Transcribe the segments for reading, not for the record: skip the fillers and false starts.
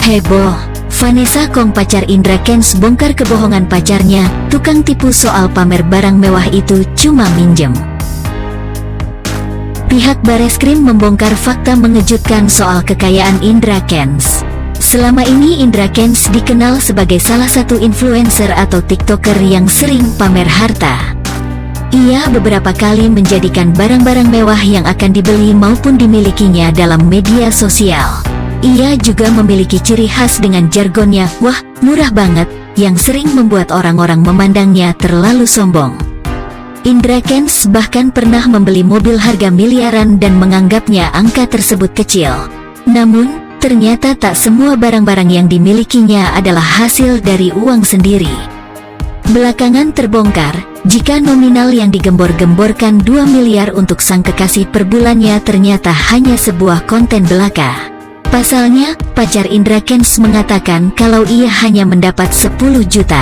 Heboh, Vanessa Kong pacar Indra Kents bongkar kebohongan pacarnya, tukang tipu soal pamer barang mewah itu cuma minjem. Pihak Bareskrim membongkar fakta mengejutkan soal kekayaan Indra Kents. Selama ini Indra Kents dikenal sebagai salah satu influencer atau TikToker yang sering pamer harta. Ia beberapa kali menjadikan barang-barang mewah yang akan dibeli maupun dimilikinya dalam media sosial. Ia juga memiliki ciri khas dengan jargonnya, "Wah, murah banget," yang sering membuat orang-orang memandangnya terlalu sombong. Indra Kents bahkan pernah membeli mobil harga miliaran dan menganggapnya angka tersebut kecil. Namun, ternyata tak semua barang-barang yang dimilikinya adalah hasil dari uang sendiri. Belakangan terbongkar, jika nominal yang digembor-gemborkan 2 miliar untuk sang kekasih per bulannya ternyata hanya sebuah konten belaka. Pasalnya, pacar Indra Kents mengatakan kalau ia hanya mendapat 10 juta.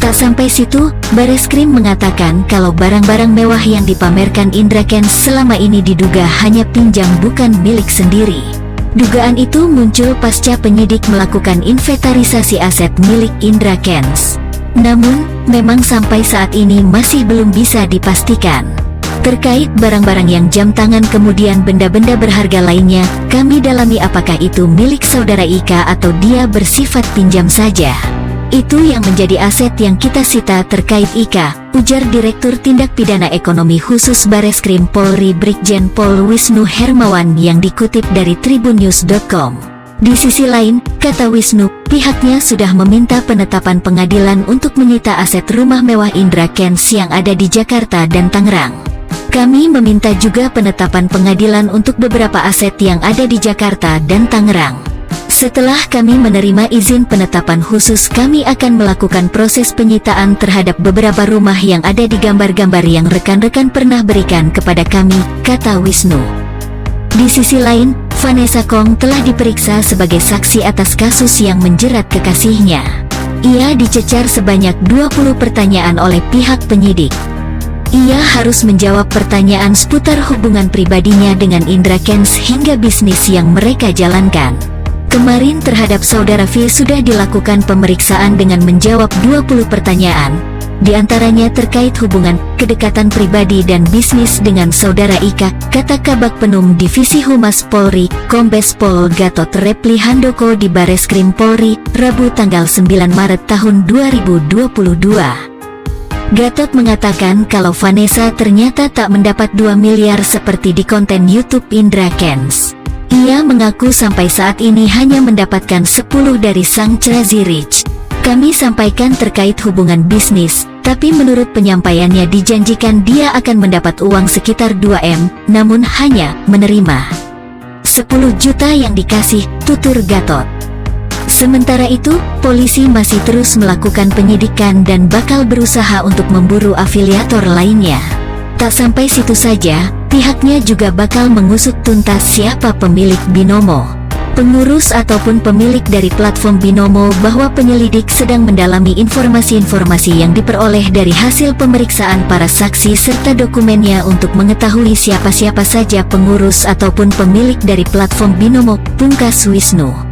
Tak sampai situ, Bareskrim mengatakan kalau barang-barang mewah yang dipamerkan Indra Kents selama ini diduga hanya pinjam bukan milik sendiri. Dugaan itu muncul pasca penyidik melakukan inventarisasi aset milik Indra Kents. Namun, memang sampai saat ini masih belum bisa dipastikan. Terkait barang-barang yang jam tangan kemudian benda-benda berharga lainnya, kami dalami apakah itu milik saudara Ika atau dia bersifat pinjam saja. Itu yang menjadi aset yang kita sita terkait Ika, ujar Direktur Tindak Pidana Ekonomi Khusus Bareskrim Polri Brigjen Pol Wisnu Hermawan yang dikutip dari tribunnews.com. Di sisi lain, kata Wisnu, pihaknya sudah meminta penetapan pengadilan untuk menyita aset rumah mewah Indra Kents yang ada di Jakarta dan Tangerang. Kami meminta juga penetapan pengadilan untuk beberapa aset yang ada di Jakarta dan Tangerang. Setelah kami menerima izin penetapan khusus, kami akan melakukan proses penyitaan terhadap beberapa rumah yang ada di gambar-gambar yang rekan-rekan pernah berikan kepada kami, kata Wisnu. Di sisi lain, Vanessa Kong telah diperiksa sebagai saksi atas kasus yang menjerat kekasihnya. Ia dicecar sebanyak 20 pertanyaan oleh pihak penyidik. Ia harus menjawab pertanyaan seputar hubungan pribadinya dengan Indra Kents hingga bisnis yang mereka jalankan. Kemarin terhadap saudara V sudah dilakukan pemeriksaan dengan menjawab 20 pertanyaan, di antaranya terkait hubungan, kedekatan pribadi dan bisnis dengan saudara Ika, kata Kabak Penum Divisi Humas Polri, Kombes Pol Gatot Repli Handoko di Bareskrim Polri, Rabu tanggal 9 Maret tahun 2022. Gatot mengatakan kalau Vanessa ternyata tak mendapat 2 miliar seperti di konten YouTube Indra Kents. Ia mengaku sampai saat ini hanya mendapatkan 10 dari sang Crazy Rich. Kami sampaikan terkait hubungan bisnis, tapi menurut penyampaiannya dijanjikan dia akan mendapat uang sekitar 2 M, namun hanya menerima 10 juta yang dikasih, tutur Gatot. Sementara itu, polisi masih terus melakukan penyidikan dan bakal berusaha untuk memburu afiliator lainnya. Tak sampai situ saja, pihaknya juga bakal mengusut tuntas siapa pemilik Binomo, pengurus ataupun pemilik dari platform Binomo, bahwa penyelidik sedang mendalami informasi-informasi yang diperoleh dari hasil pemeriksaan para saksi serta dokumennya untuk mengetahui siapa-siapa saja pengurus ataupun pemilik dari platform Binomo, pungkas Wisnu.